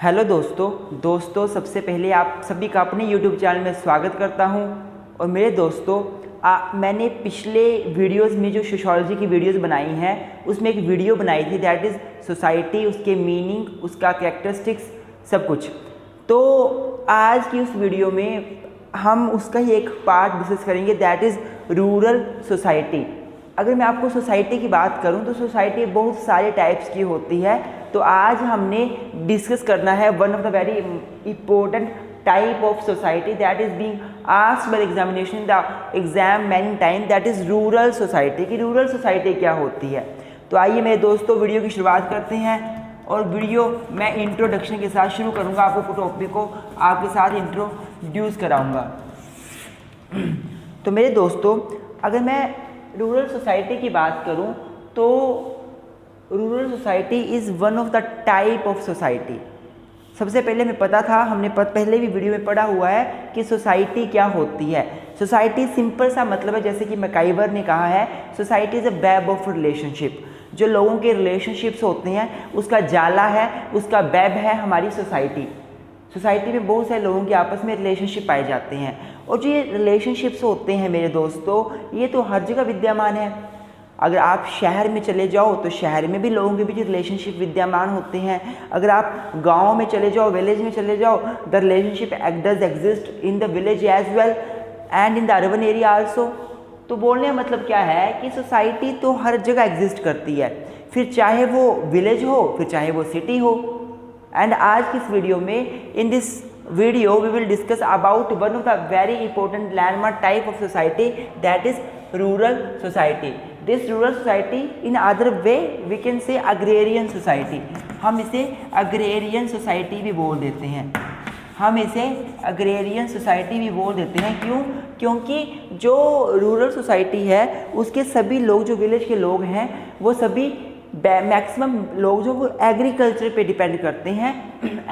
Hello दोस्तों सबसे पहले आप सभी का अपने YouTube चैनल में स्वागत करता हूं। और मेरे दोस्तों मैंने पिछले वीडियोस में जो सोशियोलॉजी की वीडियोस बनाई हैं उसमें एक वीडियो बनाई थी दैट इज़ सोसाइटी, उसके मीनिंग, उसका कैरेक्टरिस्टिक्स सब कुछ। तो आज की उस वीडियो में हम उसका ही एक पार्ट डिस्कस करेंगे दैट इज़ रूरल सोसाइटी। अगर मैं आपको सोसाइटी की बात करूं तो सोसाइटी बहुत सारे टाइप्स की होती है। तो आज हमने डिस्कस करना है one of the very important type of society that is being asked by examination in the exam many time, that is rural society. की रूरल सोसाइटी क्या होती है। तो आइए मेरे दोस्तों वीडियो की शुरुआत करते हैं। और वीडियो मैं इंट्रोडक्शन के साथ शुरू करूंगा, आपको टॉपिक को आपके साथ इंट्रोड्यूस कराऊंगा। तो मेरे दोस्तों अगर मैं रूरल सोसाइटी की बात करूं तो rural society is one of the type of society. सबसे पहले हमें पता था, हमने पहले भी वीडियो में पढ़ा हुआ है कि सोसाइटी क्या होती है। सोसाइटी सिंपल सा मतलब है, जैसे कि मैकाइवर ने कहा है, society is a web of relationship. जो लोगों के रिलेशनशिप्स होते हैं उसका जाला है, उसका वेब है हमारी सोसाइटी। सोसाइटी में बहुत सारे लोगों के आपस में रिलेशनशिप पाए जाते हैं। और जो ये रिलेशनशिप्स होते हैं मेरे दोस्तों, ये तो हर जगह विद्यमान है। अगर आप शहर में चले जाओ तो शहर में भी लोगों के बीच रिलेशनशिप विद्यमान होते हैं। अगर आप गांव में चले जाओ, विलेज में चले जाओ, the relationship does exist in the village as well and in the urban area also. तो बोलने का मतलब क्या है कि सोसाइटी तो हर जगह एग्जिस्ट करती है, फिर चाहे वो विलेज हो फिर चाहे वो सिटी हो। एंड आज की इस वीडियो में, in this video we will discuss about one of the very important landmark type of society, that is rural society. This rural society in other way we can say agrarian society. हम इसे agrarian society भी बोल देते हैं। हम इसे agrarian society भी बोल देते हैं। क्यों? क्योंकि जो रूरल सोसाइटी है उसके सभी लोग, जो विलेज के लोग हैं, वो सभी मैक्सिमम लोग जो वो एग्रीकल्चर पे डिपेंड करते हैं।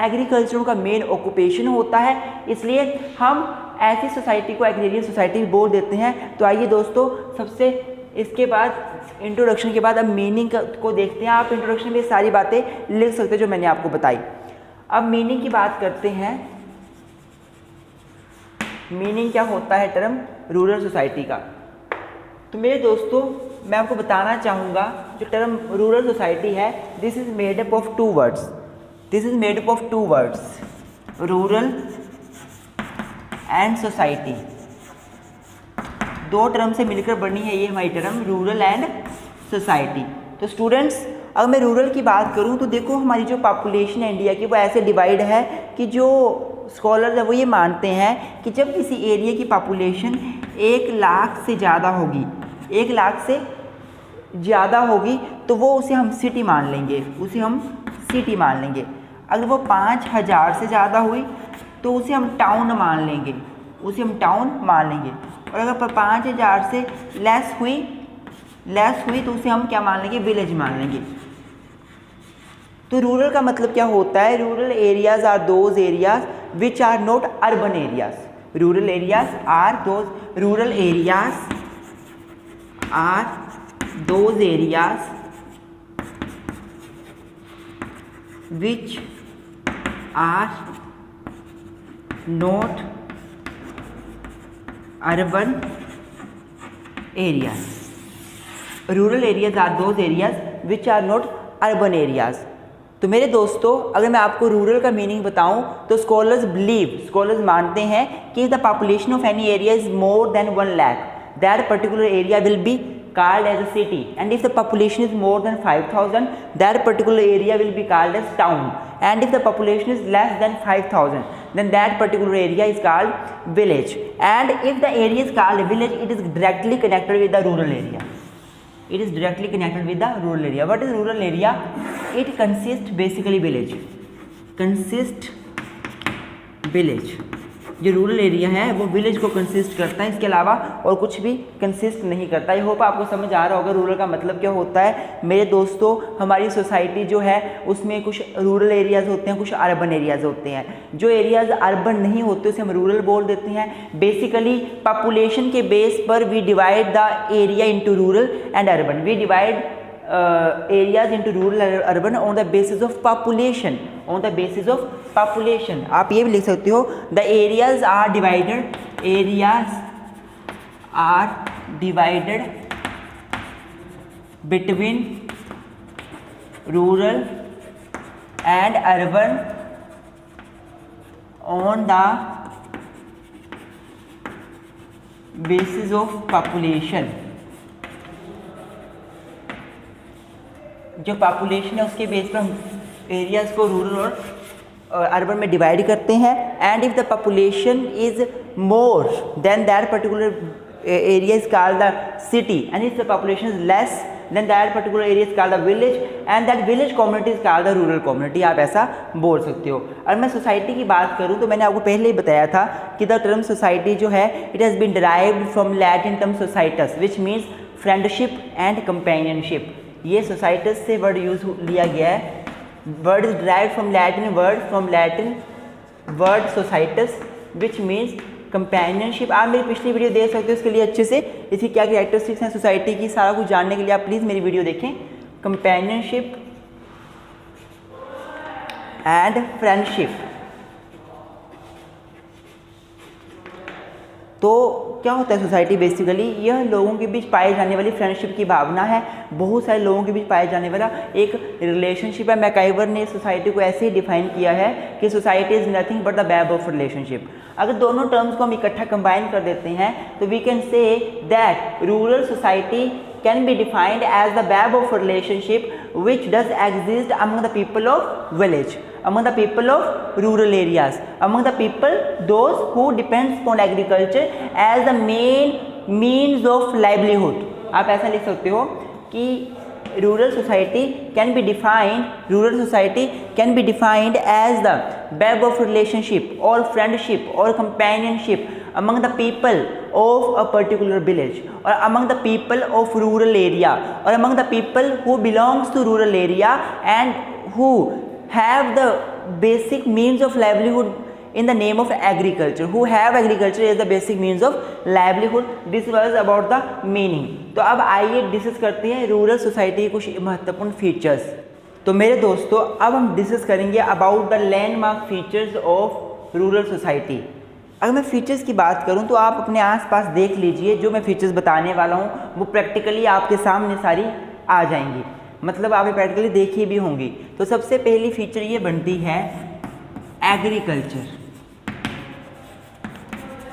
एग्रीकल्चर उनका मेन ऑक्यूपेशन होता है, इसलिए हम ऐसी सोसाइटी को एग्रेरियन सोसाइटी बोल देते हैं। तो आइए दोस्तों, सबसे इसके बाद इंट्रोडक्शन के बाद अब मीनिंग को देखते हैं। आप इंट्रोडक्शन में सारी बातें लिख सकते हैं जो मैंने आपको बताई। अब मीनिंग की बात करते हैं। मीनिंग क्या होता है टर्म रूरल सोसाइटी का। तो मेरे दोस्तों मैं आपको बताना चाहूँगा जो टर्म रूरल सोसाइटी है, this is made up of two words. This is made up of two words, rural and society. दो टर्म से मिलकर बनी है ये हमारी टर्म रूरल एंड सोसाइटी। तो स्टूडेंट्स अगर मैं रूरल की बात करूं तो देखो, हमारी जो पॉपुलेशन है इंडिया की वो ऐसे डिवाइड है कि जो स्कॉलर्स है वो ये मानते हैं कि जब किसी एरिया की पॉपुलेशन 1 लाख से ज़्यादा होगी, 1 लाख से ज़्यादा होगी तो वो उसे हम सिटी मान लेंगे, उसे हम सिटी मान लेंगे। अगर वो 5000 से ज़्यादा हुई तो उसे हम टाउन मान लेंगे, उसे हम टाउन मान लेंगे। और अगर 5000 से लेस हुई तो उसे हम क्या मान लेंगे, विलेज मान लेंगे। तो रूरल का मतलब क्या होता है, rural areas are those areas which are not urban areas. Rural areas are those, rural areas are those areas which are not urban areas. Rural areas are those areas which are not urban areas. तो मेरे दोस्तों अगर मैं आपको rural का meaning बताऊं तो scholars मानते हैं कि the population of any area is more than 1 lakh, that particular area will be called as a city, and if the population is more than 5000, that particular area will be called as town, and if the population is less than 5000, then that particular area is called village. And if the area is called village, it is directly connected with the rural area. It is directly connected with the rural area. What is rural area? It consists basically village, village. जो rural area है वो village को consist करता है, इसके अलावा और कुछ भी कंसिस्ट नहीं करता। आई होप आपको समझ आ रहा होगा रूरल का मतलब क्या होता है। मेरे दोस्तों हमारी सोसाइटी जो है उसमें कुछ रूरल एरियाज़ होते हैं, कुछ अर्बन एरियाज़ होते हैं। जो एरियाज़ अर्बन नहीं होते उसे हम रूरल बोल देते हैं। बेसिकली पॉपुलेशन के बेस पर we divide the area into rural and urban. We divide areas into rural urban on the basis of population, on the basis of population. आप ये भी लिख सकते हो the areas are divided, areas are divided between rural and urban on the basis of population. जो population है उसके base पर हम एरियाज़ को रूरल और अर्बन में डिवाइड करते हैं। And if the population is more than that particular area is called the city, and if the population is less than that particular area is called the village, and that village community is called the rural community. आप ऐसा बोल सकते हो। और मैं society की बात करूं तो मैंने आपको पहले ही बताया था कि द टर्म सोसाइटी जो है it has been derived from Latin term societas which means friendship and companionship. ये सोसाइटस से वर्ड यूज लिया गया है। Word is derived from Latin word societas which means companionship. आप मेरी पिछली वीडियो देख सकते हो उसके लिए अच्छे से, इसकी क्या कैरेक्टरिस्टिक्स हैं सोसाइटी की, सारा कुछ जानने के लिए आप प्लीज़ मेरी वीडियो देखें। Companionship and friendship. तो क्या होता है सोसाइटी बेसिकली, यह लोगों के बीच पाए जाने वाली फ्रेंडशिप की भावना है। बहुत सारे लोगों के बीच पाए जाने वाला एक रिलेशनशिप है। मैकाइवर ने सोसाइटी को ऐसे ही डिफाइन किया है कि society is nothing but the web of relationship. अगर दोनों टर्म्स को हम इकट्ठा कंबाइन कर देते हैं तो we can say that rural society can be defined as the web of relationship which does exist among the people of village, among the people of rural areas, among the people those who depends upon agriculture as the main means of livelihood। आप ऐसा लिख सकते हो कि rural society can be defined as the web of relationship or friendship or companionship among the people of a particular village or among the people of rural area or among the people who belongs to rural area and who have the basic means of livelihood in the name of agriculture, who have agriculture as the basic means of livelihood। This was about the meaning। तो अब आइए discuss करते हैं rural society के कुछ महत्वपूर्ण features. तो मेरे दोस्तों अब हम डिस्कस करेंगे about the landmark features of rural society. अगर मैं फीचर्स की बात करूं तो आप अपने आसपास देख लीजिए, जो मैं फीचर्स बताने वाला हूं वो प्रैक्टिकली आपके सामने सारी आ जाएंगी, मतलब आप प्रैक्टिकली देखी भी होंगी। तो सबसे पहली फीचर ये बनती है एग्रीकल्चर।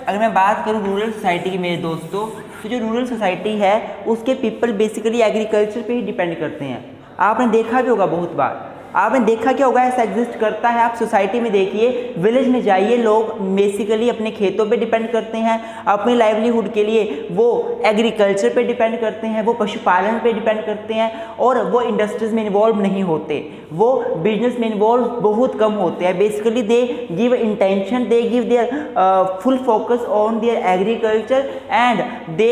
अगर मैं बात करूं रूरल सोसाइटी की मेरे दोस्तों, तो जो रूरल सोसाइटी है उसके पीपल बेसिकली एग्रीकल्चर पे ही डिपेंड करते हैं। आपने देखा भी होगा, बहुत बार आपने देखा क्या होगा, ऐसा एग्जिस्ट करता है। आप सोसाइटी में देखिए, विलेज में जाइए, लोग बेसिकली अपने खेतों पे डिपेंड करते हैं अपनी लाइवलीहुड के लिए। वो एग्रीकल्चर पे डिपेंड करते हैं, वो पशुपालन पे डिपेंड करते हैं और वो इंडस्ट्रीज में इन्वॉल्व नहीं होते, वो बिजनेस में इन्वॉल्व बहुत कम होते हैं। Basically they give intention, they give their full focus on their agriculture and they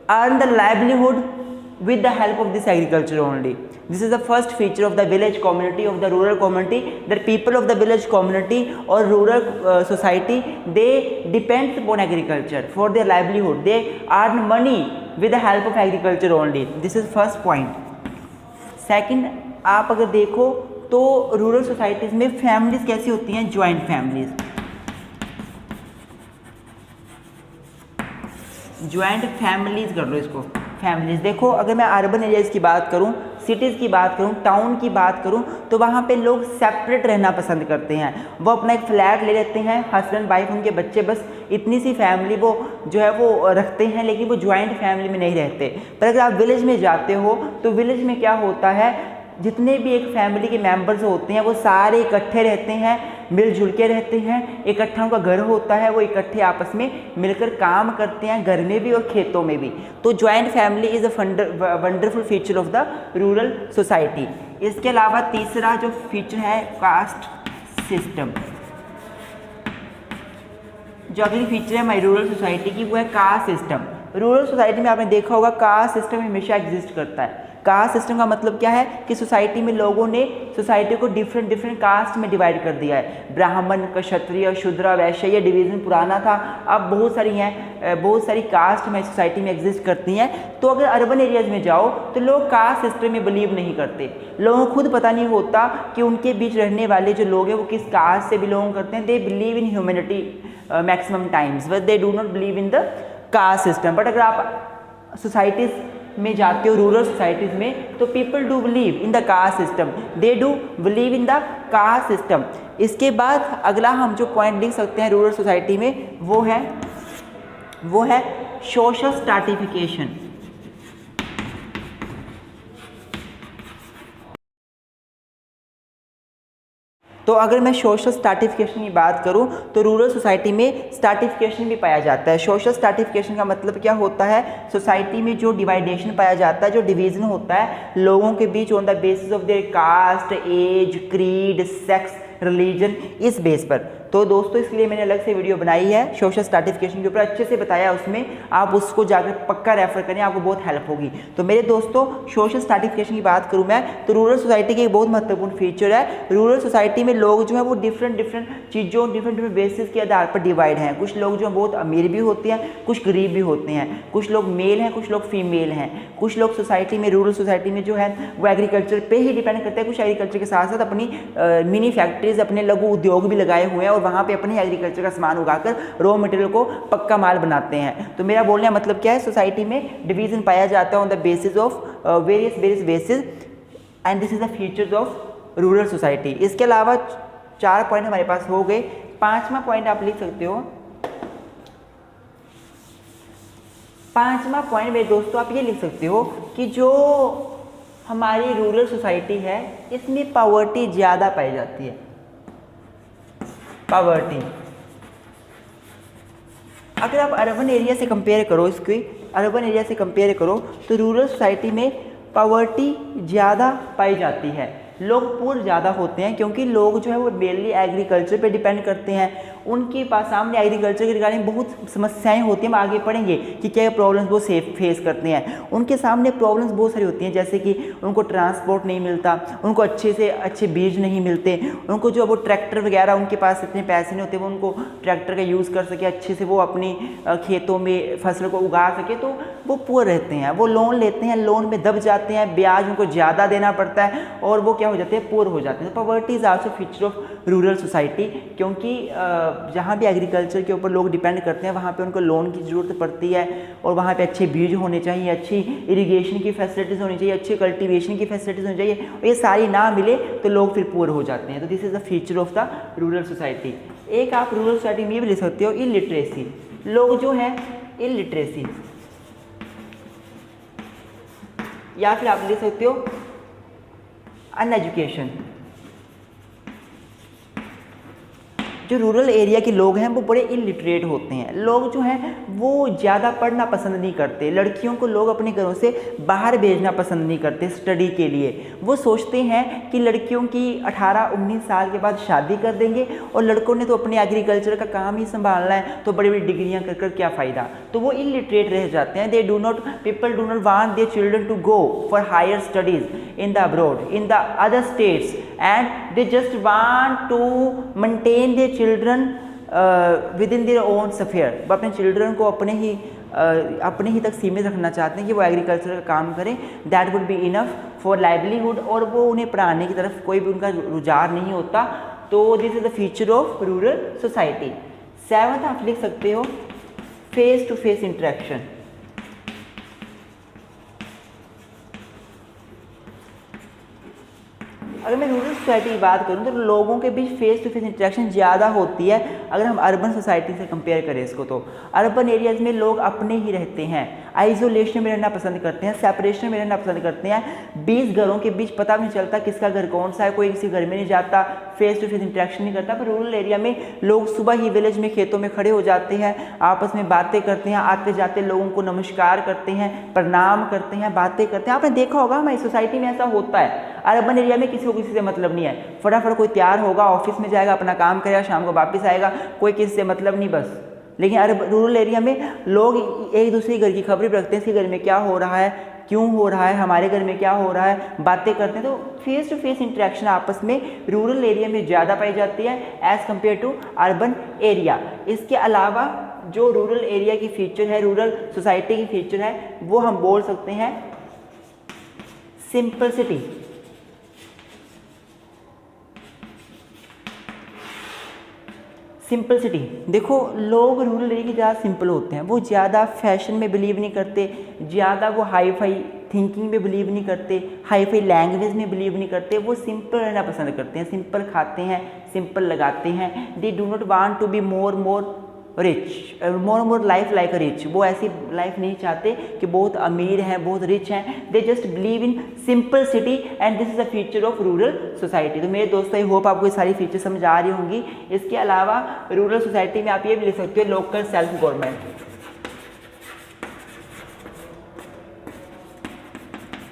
earn the livelihood with the help of this agriculture only। This is the first feature of the village community, of the rural community, that people of the village community or rural society, they depend upon agriculture for their livelihood, they earn money with the help of agriculture only। This is first point। second, आप अगर देखो तो rural societies में families कैसी होती हैं, joint families. Joint families कर लो इसको, फैमिलीज। देखो अगर मैं अर्बन एरियाज़ की बात करूं, सिटीज़ की बात करूं, टाउन की बात करूं, तो वहाँ पे लोग सेपरेट रहना पसंद करते हैं। वो अपना एक फ्लैट ले लेते हैं, हस्बैंड वाइफ उनके बच्चे, बस इतनी सी फैमिली वो जो है वो रखते हैं, लेकिन वो जॉइंट फैमिली में नहीं रहते। पर अगर आप विलेज में जाते हो तो विलेज में क्या होता है, जितने भी एक फैमिली के मेंबर्स होते हैं वो सारे इकट्ठे रहते हैं, मिलजुल के रहते हैं, इकट्ठा उनका घर होता है, वो इकट्ठे आपस में मिलकर काम करते हैं, घर में भी और खेतों में भी। तो joint family is a wonderful feature of the rural society. इसके अलावा तीसरा जो फीचर है कास्ट सिस्टम। जो अगली फीचर है हमारी रूरल सोसाइटी की वो है कास्ट सिस्टम। रूरल सोसाइटी में आपने देखा होगा कास्ट सिस्टम हमेशा एग्जिस्ट करता है। कास्ट सिस्टम का मतलब क्या है कि सोसाइटी में लोगों ने सोसाइटी को डिफरेंट डिफरेंट कास्ट में डिवाइड कर दिया है। ब्राह्मण, क्षत्रिय, शूद्र, वैश्य, ये डिवीज़न पुराना था, अब बहुत सारी हैं, बहुत सारी कास्ट में सोसाइटी में एग्जिस्ट करती हैं। तो अगर अर्बन एरियाज़ में जाओ तो लोग कास्ट सिस्टम में बिलीव नहीं करते, लोगों को खुद पता नहीं होता कि उनके बीच रहने वाले जो लोग हैं वो किस कास्ट से बिलोंग करते हैं। They believe in humanity maximum times, but they do not believe in the caste system. But अगर आप सोसाइटीज़ में जाते हो, रूरल सोसाइटीज़ में, तो people do believe in the caste system, they do believe in the caste system. इसके बाद अगला हम जो पॉइंट लिख सकते हैं रूरल सोसाइटी में वो है सोशल स्ट्रैटिफिकेशन। तो अगर मैं सोशल स्ट्रैटिफिकेशन की बात करूं तो रूरल सोसाइटी में स्ट्रैटिफिकेशन भी पाया जाता है। सोशल स्ट्रैटिफिकेशन का मतलब क्या होता है, सोसाइटी में जो डिवाइडेशन पाया जाता है, जो डिवीज़न होता है लोगों के बीच on the basis of their caste, age, creed, sex, religion, इस बेस पर। तो दोस्तों इसके लिए मैंने अलग से वीडियो बनाई है सोशल स्ट्रैटिफिकेशन के ऊपर, अच्छे से बताया उसमें, आप उसको जाकर पक्का रेफर करें, आपको बहुत हेल्प होगी। तो मेरे दोस्तों सोशल स्ट्रैटिफिकेशन की बात करूं मैं तो रूरल सोसाइटी के एक बहुत महत्वपूर्ण फीचर है, रूरल सोसाइटी में लोग जो है वो डिफरेंट चीज़ों, डिफरेंट बेसिस के आधार पर डिवाइड हैं। कुछ लोग जो बहुत अमीर भी होते हैं, कुछ गरीब भी होते हैं, कुछ लोग मेल हैं, कुछ लोग फीमेल हैं, कुछ लोग सोसाइटी में, रूरल सोसाइटी में जो है वो एग्रीकल्चर पे ही डिपेंड करते हैं, कुछ एग्रीकल्चर के साथ साथ अपनी मिनी फैक्ट्रीज, अपने लघु उद्योग भी लगाए हुए हैं और वहाँ पे अपने एग्रीकल्चर का सामान उगाकर रॉ मटेरियल को पक्का माल बनाते हैं। तो मेरा बोलने का मतलब क्या है, सोसाइटी में डिवीजन पाया जाता है on the basis of various basis and this is the features of rural society. इसके अलावा 4 पॉइंट हमारे पास हो गए। 5वां पॉइंट आप लिख सकते हो। 5वां पॉइंट मेरे दोस्तों आप ये लिख सकते हो कि जो हमारी रूरल सोसाइटी है इसमें पॉवर्टी ज़्यादा पाई जाती है। पॉवर्टी अगर आप अर्बन एरिया से कंपेयर करो, इसको अर्बन एरिया से कंपेयर करो तो रूरल सोसाइटी में पॉवर्टी ज़्यादा पाई जाती है। लोग पुअर ज़्यादा होते हैं क्योंकि लोग जो है वो मेनली एग्रीकल्चर पे डिपेंड करते हैं। उनके पास सामने एग्रीकल्चर के रिगार्डिंग बहुत समस्याएं होती हैं, हम आगे पढ़ेंगे कि क्या प्रॉब्लम्स वो फेस करते हैं। उनके सामने प्रॉब्लम्स बहुत सारी होती हैं, जैसे कि उनको ट्रांसपोर्ट नहीं मिलता, उनको अच्छे बीज नहीं मिलते, उनको जो वो ट्रैक्टर वगैरह, उनके पास इतने पैसे नहीं होते वो उनको ट्रैक्टर का यूज़ कर सके, अच्छे से वो अपनी खेतों में फसल को उगा सके, तो वो पुअर रहते हैं। वो लोन लेते हैं, लोन में दब जाते हैं, ब्याज उनको ज़्यादा देना पड़ता है और वो क्या हो जाते हैं, पुअर हो जाते हैं। Poverty is also feature of rural society, क्योंकि जहाँ भी एग्रीकल्चर के ऊपर लोग डिपेंड करते हैं वहाँ पे उनको लोन की ज़रूरत पड़ती है और वहाँ पे अच्छे बीज होने चाहिए, अच्छी इरिगेशन की फैसिलिटीज़ होनी चाहिए, अच्छी कल्टीवेशन की फैसिलिटीज़ होनी चाहिए, और ये सारी ना मिले तो लोग फिर पुअर हो जाते हैं। तो this is the feature of the rural society. एक आप रूरल सोसाइटी में भी ले सकते हो इलिटरेसी। लोग जो हैं इलिटरेसी, या फिर आप ले सकते हो अनएजुकेशन। जो रूरल एरिया के लोग हैं वो बड़े इलिटरेट होते हैं। लोग जो हैं वो ज़्यादा पढ़ना पसंद नहीं करते। लड़कियों को लोग अपने घरों से बाहर भेजना पसंद नहीं करते स्टडी के लिए। वो सोचते हैं कि लड़कियों की 18-19 साल के बाद शादी कर देंगे और लड़कों ने तो अपने एग्रीकल्चर का काम ही संभालना है, तो बड़ी बड़ी डिग्रियां कर कर क्या फ़ायदा। तो वो इलिटरेट रह जाते हैं। People do not want their children to go for higher studies in the abroad, in the other states, and they just want to maintain their children within their own sphere. वो अपने children को अपने ही तक सीमित रखना चाहते हैं कि वो एग्रीकल्चर का काम करें, that would be enough for livelihood, और वो उन्हें पढ़ाने की तरफ कोई भी उनका रुझान नहीं होता। तो this is the feature of rural society. 7th आप लिख सकते हो फेस टू फेस इंटरेक्शन। अगर मैं रूरल सोसाइटी की बात करूँ तो लोगों के बीच फेस टू फेस इंटरेक्शन ज़्यादा होती है अगर हम अर्बन सोसाइटी से कंपेयर करें इसको। तो अर्बन एरियाज़ में लोग अपने ही रहते हैं, आइसोलेशन में रहना पसंद करते हैं, सेपरेशन में रहना पसंद करते हैं। 20 घरों के बीच पता भी नहीं चलता किसका घर कौन सा है, कोई किसी घर में नहीं जाता, फेस टू फेस इंटरेक्शन नहीं करता। पर रूरल एरिया में लोग सुबह ही विलेज में खेतों में खड़े हो जाते हैं, आपस में बातें करते हैं, आते जाते लोगों को नमस्कार करते हैं, प्रणाम करते हैं, बातें करते हैं। आपने देखा होगा हमारी सोसाइटी में ऐसा होता है। अर्बन एरिया में किसी को किसी से मतलब नहीं है, फटाफट कोई तैयार होगा, ऑफिस में जाएगा, अपना काम करेगा, शाम को वापस आएगा, कोई किसी से मतलब नहीं बस। लेकिन रूरल एरिया में लोग एक दूसरे घर की खबरें रखते हैं, इसके घर में क्या हो रहा है, क्यों हो रहा है, हमारे घर में क्या हो रहा है, बातें करते हैं। तो फेस टू फेस इंटरेक्शन आपस में रूरल एरिया में ज़्यादा पाई जाती है as compare to urban area. इसके अलावा जो रूरल एरिया की फीचर है, रूरल सोसाइटी की फीचर है, वो हम बोल सकते हैं सिंपलिसिटी। सिंपलिसिटी देखो, लोग रूरल एरिया की ज़्यादा सिंपल होते हैं, वो ज़्यादा फैशन में बिलीव नहीं करते, ज़्यादा वो हाई फाई थिंकिंग में बिलीव नहीं करते, हाई फाई लैंग्वेज में बिलीव नहीं करते, वो सिंपल रहना पसंद करते हैं, सिंपल खाते हैं, सिंपल लगाते हैं। They do not want to be more rich, more life like a rich. वो ऐसी लाइफ नहीं चाहते कि बहुत अमीर हैं, बहुत रिच हैं। They just believe in simple city and this is a feature of rural society. तो मेरे दोस्तों, आई होप आपको ये सारी फीचर समझ आ रही होंगी। इसके अलावा रूरल सोसाइटी में आप ये भी लिख सकते हो लोकल सेल्फ गवर्नमेंट।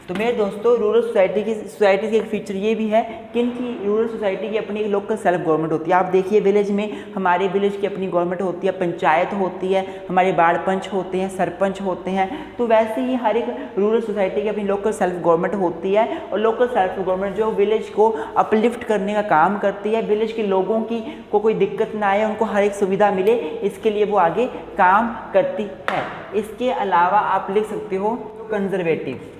तो मेरे दोस्तों, रूरल सोसाइटी की एक फीचर ये भी है कि इनकी रूरल सोसाइटी की अपनी एक लोकल सेल्फ गवर्नमेंट होती है। आप देखिए विलेज में, हमारे विलेज की अपनी गवर्नमेंट होती है, पंचायत होती है, हमारे वार्ड पंच होते हैं, सरपंच होते हैं। तो वैसे ही हर एक रूरल सोसाइटी की अपनी लोकल सेल्फ गवर्नमेंट होती है और लोकल सेल्फ गवर्नमेंट जो विलेज को अपलिफ्ट करने का काम करती है, विलेज के लोगों की को कोई दिक्कत ना आए, उनको हर एक सुविधा मिले, इसके लिए वो आगे काम करती है। इसके अलावा आप लिख सकते हो कंजर्वेटिव।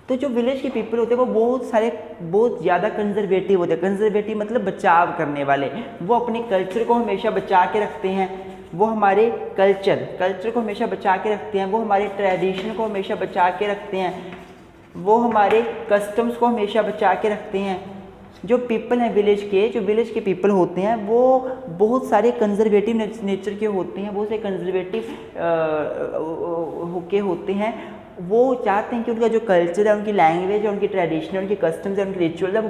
तो जो विलेज के पीपल होते हैं वो बहुत ज़्यादा कंजर्वेटिव होते हैं। कंजर्वेटिव मतलब बचाव करने वाले। वो अपने कल्चर को हमेशा बचा के रखते हैं, वो हमारे कल्चर को हमेशा बचा के रखते हैं, वो हमारे ट्रेडिशन को हमेशा बचा के रखते हैं, वो हमारे कस्टम्स को हमेशा बचा के रखते हैं। जो पीपल हैं जो विलेज के पीपल होते हैं वो बहुत सारे कंजर्वेटिव नेचर के होते हैं, बहुत से कंजर्वेटिव होके होते हैं। वो चाहते हैं कि उनका जो कल्चर है, उनकी लैंग्वेज है, उनकी ट्रेडिशन है, उनके कस्टम्स है, उनके रिचुअल्स है, वो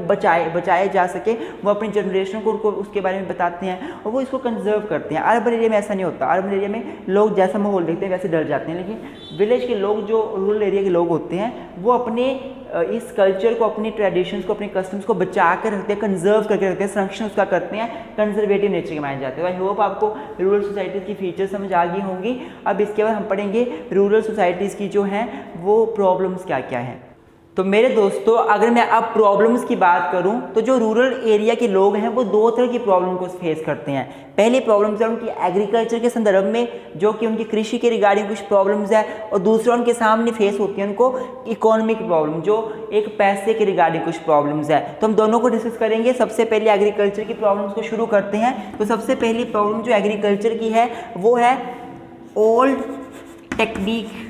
बचाए जा सके। वो अपनी जनरेशन को उनको उसके बारे में बताते हैं और वो इसको कंजर्व करते हैं। अर्बन एरिया में ऐसा नहीं होता। अर्बन एरिया में लोग जैसा माहौल देखते हैं वैसे डर जाते हैं, लेकिन विलेज के लोग, जो रूरल एरिया के लोग होते हैं, वो अपने इस कल्चर को, अपनी ट्रेडिशंस को, अपने कस्टम्स को बचा कर रखते हैं, कंजर्व करके रखते हैं, संरक्षण उसका करते हैं। कंजर्वेटिव नेचर के माने जाते हैं। आई होप आपको रूरल सोसाइटीज़ की फीचर समझ आ गई होंगी। अब इसके बाद हम पढ़ेंगे रूरल सोसाइटीज़ की जो हैं वो प्रॉब्लम्स क्या क्या हैं। तो मेरे दोस्तों, अगर मैं अब प्रॉब्लम्स की बात करूं तो जो रूरल एरिया के लोग हैं वो दो तरह की प्रॉब्लम को फेस करते हैं। पहली प्रॉब्लम्स है उनकी एग्रीकल्चर के संदर्भ में, जो कि उनकी कृषि के रिगार्डिंग कुछ प्रॉब्लम्स है, और दूसरा उनके सामने फेस होती है उनको इकोनॉमिक प्रॉब्लम, जो एक पैसे के रिगार्डिंग कुछ प्रॉब्लम्स है। तो हम दोनों को डिस्कस करेंगे। सबसे पहले एग्रीकल्चर की प्रॉब्लम्स को शुरू करते हैं। तो सबसे पहली प्रॉब्लम जो एग्रीकल्चर की है वो है ओल्ड टेक्निक।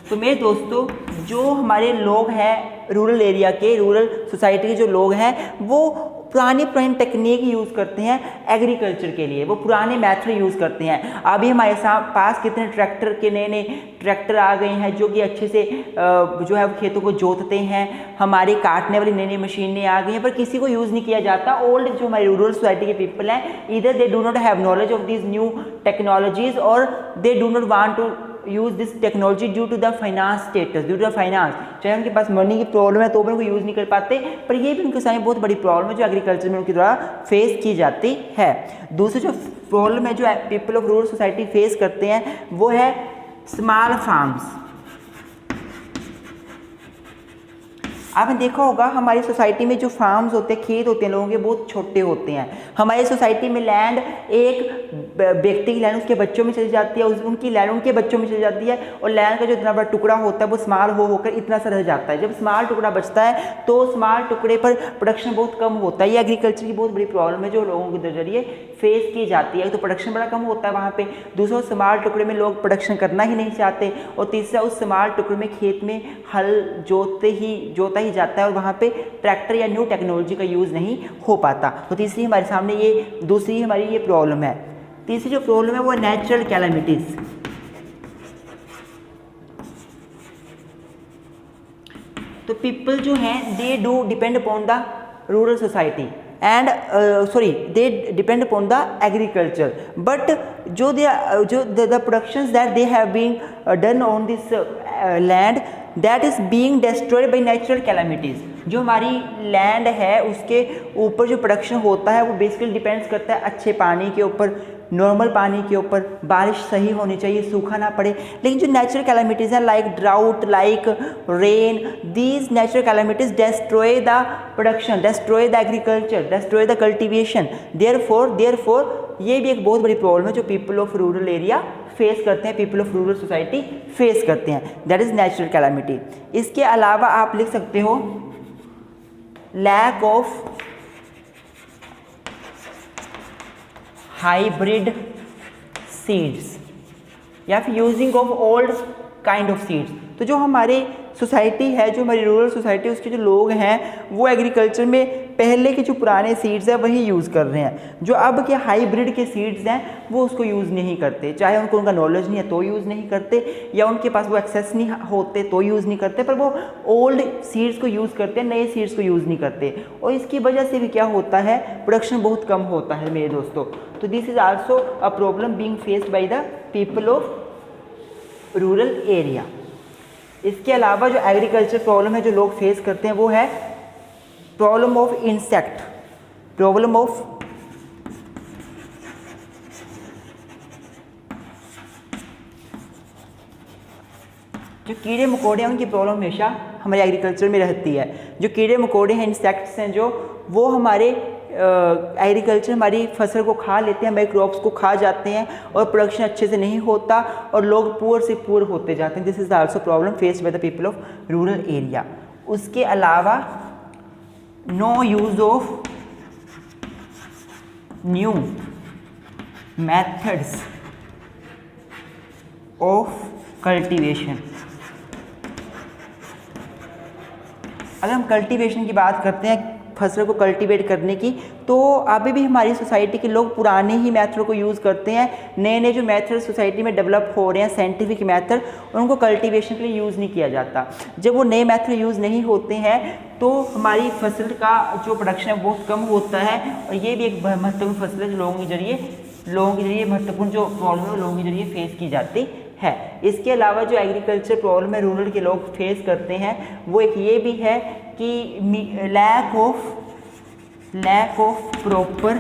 तो मेरे दोस्तों, जो हमारे लोग हैं रूरल एरिया के, रूरल सोसाइटी के जो लोग हैं, वो पुरानी टेक्निक यूज़ करते हैं एग्रीकल्चर के लिए। वो पुराने मेथड यूज़ करते हैं। अभी हमारे पास कितने ट्रैक्टर के नए ट्रैक्टर आ गए हैं जो कि अच्छे से जो है खेतों को जोतते हैं। हमारी काटने वाली नई मशीनें आ गई हैं, पर किसी को यूज़ नहीं किया जाता। ओल्ड जो हमारी रूरल सोसाइटी के पीपल हैं, either they do not have knowledge of this new technologies और they do not want to use this technology due to the finance status, due to the finance. चाहे उनके पास money की problem है तो भी उनको यूज़ नहीं कर पाते, पर ये भी उनके सामने बहुत बड़ी प्रॉब्लम है जो एग्रीकल्चर में उनके द्वारा फेस की जाती है। दूसरी जो प्रॉब्लम है जो people of rural society face करते हैं वो है स्मॉल फार्म्स। आपने देखा होगा हमारी सोसाइटी में जो फार्म्स होते हैं, खेत होते हैं लोगों के, बहुत छोटे होते हैं। हमारी सोसाइटी में लैंड एक व्यक्ति की लैंड उसके बच्चों में चली जाती है, उनकी लैंड उनके बच्चों में चली जाती है, और लैंड का जो इतना बड़ा टुकड़ा होता है वो स्मॉल होकर इतना सा रह जाता है। जब स्मॉल टुकड़ा बचता है तो स्मॉल टुकड़े पर प्रोडक्शन बहुत कम होता है। ये एग्रीकल्चर की बहुत बड़ी प्रॉब्लम है जो लोगों के जरिए फेस की जाती है। तो प्रोडक्शन बड़ा कम होता है वहाँ पे, दूसरा स्मॉल टुकड़े में लोग प्रोडक्शन करना ही नहीं चाहते, और तीसरा उस स्मॉल टुकड़े में खेत में हल जोता ही जाता है और वहाँ पे ट्रैक्टर या न्यू टेक्नोलॉजी का यूज़ नहीं हो पाता। तो तीसरी हमारे सामने दूसरी हमारी ये प्रॉब्लम है। तीसरी जो प्रॉब्लम है वो नेचुरल कैलामिटीज़। तो पीपल जो हैं they do depend upon the rural society and they depend upon the agriculture, but the productions that they have been done on this land that is being destroyed by natural calamities। जो हमारी land है उसके ऊपर जो production होता है वो basically depends करता है अच्छे पानी के ऊपर, नॉर्मल पानी के ऊपर, बारिश सही होनी चाहिए, सूखा ना पड़े। लेकिन जो नेचुरल कैलामिटीज़ हैं like drought, like rain, these natural calamities destroy the production, destroy the agriculture, destroy the cultivation. Therefore ये भी एक बहुत बड़ी प्रॉब्लम है जो people of rural area face करते हैं, people of rural society face करते हैं, दैट इज़ नेचुरल कैलामिटी। इसके अलावा आप लिख सकते हो लैक ऑफ हाइब्रिड सीड्स या फिर using of old kind of seeds. तो जो हमारी सोसाइटी है, जो हमारी रूरल सोसाइटी, उसके जो लोग हैं वो एग्रीकल्चर में पहले के जो पुराने सीड्स हैं वही यूज़ कर रहे हैं। जो अब के हाइब्रिड के सीड्स हैं वो उसको यूज़ नहीं करते, चाहे उनको उनका नॉलेज नहीं है तो यूज़ नहीं करते, या उनके पास वो एक्सेस नहीं होते तो यूज़ नहीं करते, पर वो ओल्ड सीड्स को यूज़ करते हैं, नए सीड्स को यूज़ नहीं करते। और इसकी वजह से भी क्या होता है, प्रोडक्शन बहुत कम होता है मेरे दोस्तों। तो this is also a problem being faced by the people of rural area. इसके अलावा जो एग्रीकल्चर प्रॉब्लम है जो लोग फेस करते हैं वो है problem of insect, problem of जो कीड़े मकोड़े हैं उनकी प्रॉब्लम हमेशा हमारे एग्रीकल्चर में रहती है। जो कीड़े मकोड़े हैं, इंसेक्ट्स हैं जो, वो हमारे एग्रीकल्चर हमारी फसल को खा लेते हैं, हमारे क्रॉप्स को खा जाते हैं और प्रोडक्शन अच्छे से नहीं होता और लोग पुअर से पुअर होते जाते हैं। This is also problem faced by the people of rural area. उसके अलावा no use of new methods of cultivation. अगर हम कल्टीवेशन की बात करते हैं, फसल को कल्टीवेट करने की, तो अभी भी हमारी सोसाइटी के लोग पुराने ही मेथड को यूज़ करते हैं। नए नए जो मेथड सोसाइटी में डेवलप हो रहे हैं, साइंटिफिक मेथड, उनको कल्टीवेशन के लिए यूज़ नहीं किया जाता। जब वो नए मेथड यूज़ नहीं होते हैं तो हमारी फसल का जो प्रोडक्शन है बहुत कम होता है। और ये भी एक महत्वपूर्ण फसल है जो लोगों के जरिए महत्वपूर्ण जो प्रॉब्लम है लोगों के जरिए फेस की जाती है। इसके अलावा जो एग्रीकल्चर प्रॉब्लम है रूरल के लोग फेस करते हैं वो एक ये भी है कि lack of proper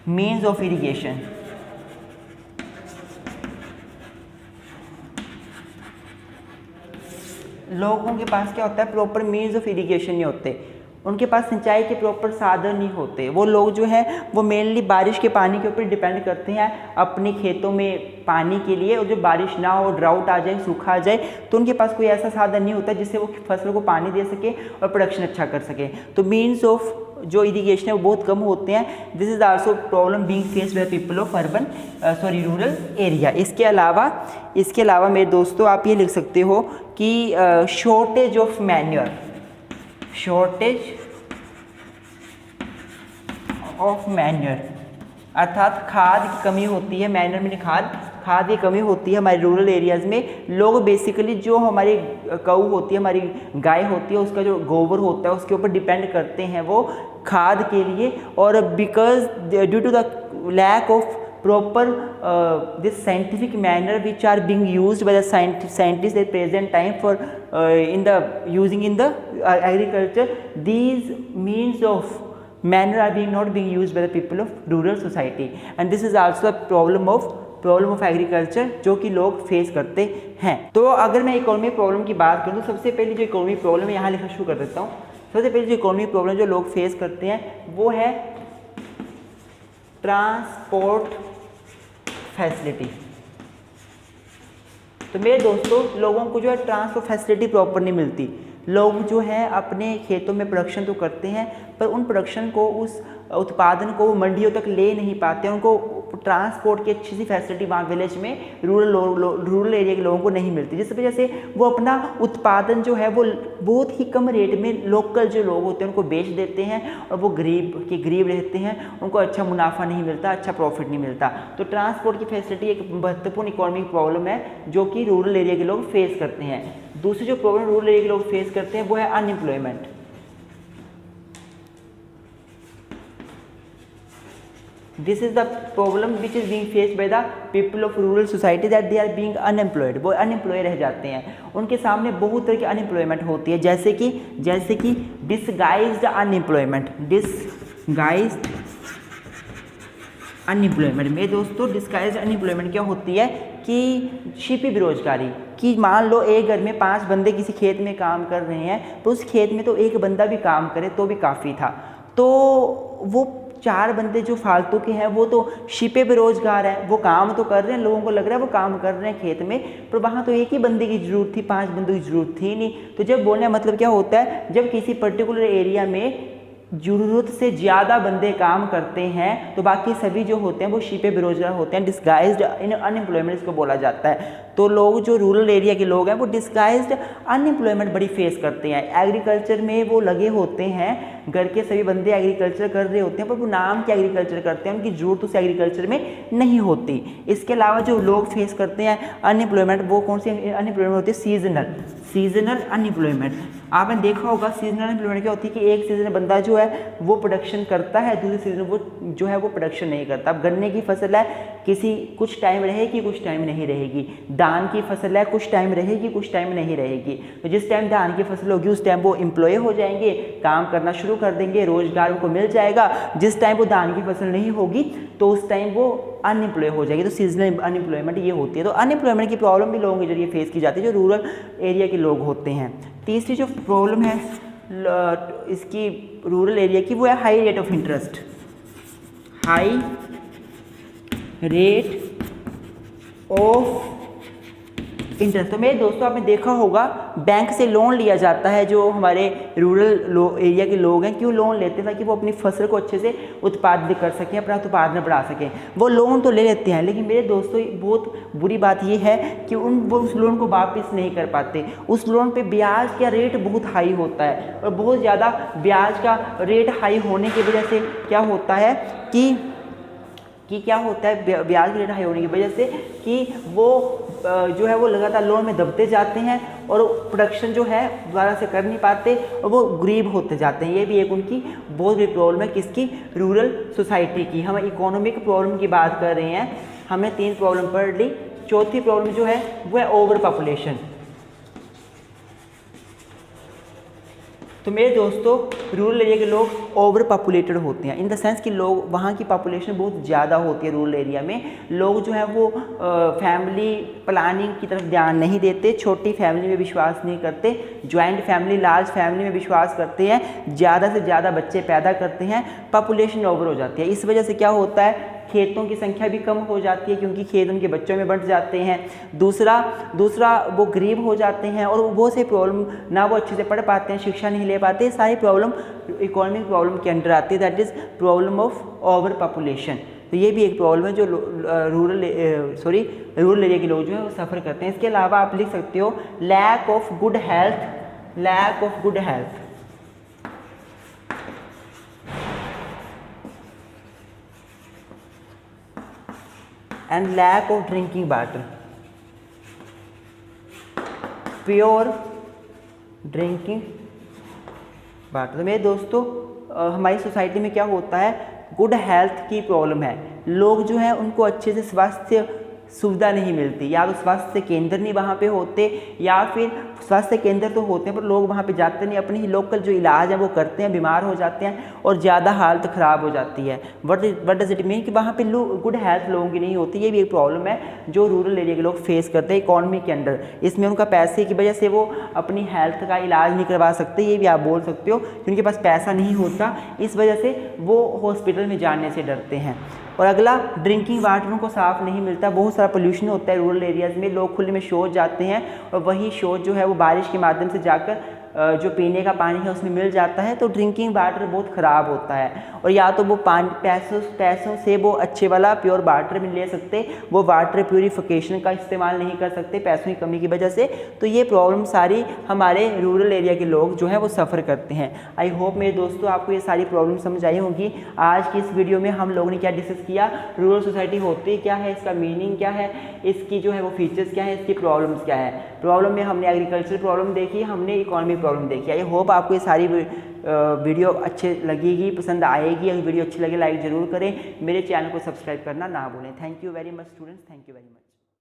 means of irrigation. लोगों के पास क्या होता है, प्रॉपर मीन्स ऑफ इरिगेशन नहीं होते, उनके पास सिंचाई के प्रॉपर साधन नहीं होते। वो लोग जो हैं वो मेनली बारिश के पानी के ऊपर डिपेंड करते हैं अपने खेतों में पानी के लिए। और जब बारिश ना हो, ड्राउट आ जाए, सूखा आ जाए, तो उनके पास कोई ऐसा साधन नहीं होता जिससे वो फसल को पानी दे सके और प्रोडक्शन अच्छा कर सके। तो मीन्स ऑफ जो इरिगेशन है वो बहुत कम होते हैं। This is also problem being faced by people of rural area. इसके अलावा मेरे दोस्तों आप ये लिख सकते हो कि शॉर्टेज ऑफ मैन्योर, अर्थात खाद की कमी होती है। मैन्योर में खाद की कमी होती है हमारे रूरल एरियाज़ में। लोग बेसिकली जो हमारी गऊ होती है, हमारी गाय होती है, उसका जो गोबर होता है उसके ऊपर डिपेंड करते हैं वो खाद के लिए। और because due to the lack of proper this scientific manner which are being used by the scientists at present time for in the using in the agriculture, these means of manner are not being used by the people of rural society, and this is also a problem of agriculture जो कि लोग face करते हैं। तो अगर मैं economic problem की बात करूँ तो सबसे पहले जो इकोनॉमिक प्रॉब्लम है यहाँ लिखना शुरू कर देता हूँ। सबसे पहले जो इकोनॉमिक प्रॉब्लम जो लोग फेस करते हैं वो है ट्रांसपोर्ट फैसिलिटी। तो मेरे दोस्तों लोगों को जो है ट्रांसपोर्ट फैसिलिटी प्रॉपर नहीं मिलती। लोग जो है अपने खेतों में प्रोडक्शन तो करते हैं पर उन प्रोडक्शन को, उस उत्पादन को मंडियों तक ले नहीं पाते। उनको ट्रांसपोर्ट की अच्छी सी फैसिलिटी वहाँ विलेज में रूरल एरिया के लोगों को नहीं मिलती, जिस वजह से वो अपना उत्पादन जो है वो बहुत ही कम रेट में लोकल जो लोग होते हैं उनको बेच देते हैं और वो गरीब रहते हैं, उनको अच्छा मुनाफा नहीं मिलता, अच्छा प्रॉफिट नहीं मिलता। तो ट्रांसपोर्ट की फैसिलिटी एक महत्वपूर्ण इकोनॉमिक प्रॉब्लम है जो कि रूरल एरिया के लोग फेस करते हैं। दूसरी जो प्रॉब्लम रूरल एरिया के लोग फेस करते हैं वो है unemployment. This is the problem which is being faced by the people of rural society, that they are being unemployed। वो अनएम्प्लॉय रह जाते हैं, उनके सामने बहुत तरह की अनएम्प्लॉयमेंट होती है, जैसे कि डिसगाइज्ड अनएम्प्लॉयमेंट। Disguised unemployment. मेरे दोस्तों डिस्गाइज्ड अनएम्प्लॉयमेंट क्या होती है कि छिपी बेरोजगारी, कि मान लो एक घर में 5 बंदे किसी खेत में काम कर रहे हैं, तो उस खेत में तो एक बंदा भी काम करे तो भी काफ़ी था, तो वो 4 बंदे जो फालतू के हैं वो तो छिपे बेरोजगार हैं, वो काम तो कर रहे हैं, लोगों को लग रहा है वो काम कर रहे हैं खेत में, पर वहाँ तो एक ही बंदे की ज़रूरत थी, 5 बंदों की ज़रूरत थी नहीं। तो जब बोलने का मतलब क्या होता है, जब किसी पर्टिकुलर एरिया में ज़रूरत से ज़्यादा बंदे काम करते हैं तो बाकी सभी जो होते हैं वो छिपे बेरोजगार होते हैं, डिस्गाइज्ड इन अनएम्प्लॉयमेंट इसको बोला जाता है। तो लोग जो रूरल एरिया के लोग हैं वो डिस्गाइज्ड अनएम्प्लॉयमेंट बड़ी फेस करते हैं। एग्रीकल्चर में वो लगे होते हैं, घर के सभी बंदे एग्रीकल्चर कर रहे होते हैं, पर वो नाम के एग्रीकल्चर करते हैं, उनकी ज़रूरत उस एग्रीकल्चर में नहीं होती। इसके अलावा जो लोग फेस करते हैं अनएम्प्लॉयमेंट, वो कौन सी अनएम्प्लॉयमेंट होती है, सीजनल अनएम्प्लॉयमेंट। आपने देखा होगा सीजनल अनएम्प्लॉयमेंट क्या होती है कि एक सीजन में बंदा जो है वो प्रोडक्शन करता है, दूसरे सीजन वो जो है वो प्रोडक्शन नहीं करता। अब गन्ने की फसल है, किसी कुछ टाइम रहेगी कुछ टाइम नहीं रहेगी, धान की फसल है कुछ टाइम रहेगी कुछ टाइम नहीं रहेगी। तो जिस टाइम धान की फसल होगी उस टाइम वो एम्प्लॉय हो जाएंगे, काम करना शुरू कर देंगे, रोजगार उनको मिल जाएगा। जिस टाइम वो धान की फसल नहीं होगी तो उस टाइम वो अनएम्प्लॉय हो जाएगी। तो सीजनल अनएम्प्लॉयमेंट ये होती है। तो अनएम्प्लॉयमेंट की प्रॉब्लम भी लोगों के जरिए फेस की जाती है जो रूरल एरिया के लोग होते हैं। तीसरी जो प्रॉब्लम है इसकी रूरल एरिया की वो है high rate of interest, high rate of interest. तो मेरे दोस्तों आपने देखा होगा बैंक से लोन लिया जाता है, जो हमारे रूरल एरिया के लोग हैं क्यों लोन लेते हैं, ताकि वो अपनी फसल को अच्छे से उत्पादित कर सकें, अपना उत्पादन बढ़ा सकें। वो लोन तो ले लेते हैं, लेकिन मेरे दोस्तों बहुत बुरी बात ये है कि वो उस लोन को वापस नहीं कर पाते। उस लोन पे ब्याज का रेट बहुत हाई होता है, और बहुत ज़्यादा ब्याज का रेट हाई होने की वजह से क्या होता है कि क्या होता है, ब्याज रेट हाई होने की वजह से कि वो जो है वो लगातार लोन में दबते जाते हैं और प्रोडक्शन जो है दोबारा से कर नहीं पाते और वो गरीब होते जाते हैं। ये भी एक उनकी बहुत बड़ी प्रॉब्लम है किसकी, रूरल सोसाइटी की। हम इकोनॉमिक प्रॉब्लम की बात कर रहे हैं, हमने 3 प्रॉब्लम पढ़ ली। चौथी प्रॉब्लम जो है वो है ओवर पॉपुलेशन। तो मेरे दोस्तों रूरल एरिया के लोग ओवर पॉपुलेटेड होते हैं, इन द सेंस कि लोग वहाँ की पॉपुलेशन बहुत ज़्यादा होती है। रूरल एरिया में लोग जो है वो फैमिली प्लानिंग की तरफ ध्यान नहीं देते, छोटी फैमिली में विश्वास नहीं करते, जॉइंट फैमिली लार्ज फैमिली में विश्वास करते हैं, ज़्यादा से ज़्यादा बच्चे पैदा करते हैं, पॉपुलेशन ओवर हो जाती है। इस वजह से क्या होता है, खेतों की संख्या भी कम हो जाती है क्योंकि खेत उनके बच्चों में बढ़ जाते हैं। दूसरा वो गरीब हो जाते हैं और वो बहुत से प्रॉब्लम, ना वो अच्छे से पढ़ पाते हैं, शिक्षा नहीं ले पाते, सारी प्रॉब्लम इकोनॉमिक प्रॉब्लम के अंडर आती है, that is problem of over population. तो ये भी एक प्रॉब्लम है जो रूरल एरिया के लोग जो है वो सफ़र करते हैं। इसके अलावा आप लिख सकते हो lack of good health and lack of drinking water, pure drinking water. तो मेरे दोस्तों हमारी सोसाइटी में क्या होता है, गुड हेल्थ की प्रॉब्लम है। लोग जो है उनको अच्छे से स्वास्थ्य सुविधा नहीं मिलती, या तो स्वास्थ्य केंद्र नहीं वहाँ पे होते, या फिर स्वास्थ्य केंद्र तो होते हैं पर लोग वहाँ पे जाते नहीं, अपनी ही लोकल जो इलाज है वो करते हैं, बीमार हो जाते हैं और ज़्यादा हालत ख़राब हो जाती है। वट डज इट मीन कि वहाँ पे गुड हेल्थ लोगों की नहीं होती। ये भी एक प्रॉब्लम है जो रूरल एरिया के लोग फेस करते हैं इकॉनमी के अंडर। इसमें उनका पैसे की वजह से वो अपनी हेल्थ का इलाज नहीं करवा सकते, ये भी आप बोल सकते हो कि उनके पास पैसा नहीं होता, इस वजह से वो हॉस्पिटल में जाने से डरते हैं। और अगला, ड्रिंकिंग वाटर उनको साफ़ नहीं मिलता, बहुत सारा पोल्यूशन होता है रूरल एरियाज़ में, लोग खुले में शौच जाते हैं और वही शौच जो है वो बारिश के माध्यम से जाकर जो पीने का पानी है उसमें मिल जाता है, तो ड्रिंकिंग वाटर बहुत ख़राब होता है। और या तो वो पानी पैसों से वो अच्छे वाला प्योर वाटर भी ले सकते, वो वाटर प्यूरिफिकेशन का इस्तेमाल नहीं कर सकते पैसों की कमी की वजह से। तो ये प्रॉब्लम सारी हमारे रूरल एरिया के लोग जो हैं वो सफ़र करते हैं। आई होप मेरे दोस्तों आपको ये सारी प्रॉब्लम समझ आई होंगी। आज की इस वीडियो में हम लोगों ने क्या डिस्कस किया, रूरल सोसाइटी होती क्या है, इसका मीनिंग क्या है, इसकी जो है वो फीचर्स क्या है, इसकी प्रॉब्लम्स क्या है। प्रॉब्लम में हमने एग्रीकल्चर प्रॉब्लम देखी, हमने इकोनॉमी प्रॉब्लम देखी। आई होप आपको ये सारी वीडियो अच्छे लगेगी, पसंद आएगी। अगर वीडियो अच्छी लगे लाइक ज़रूर करें, मेरे चैनल को सब्सक्राइब करना ना भूलें। Thank you very much students, thank you very much.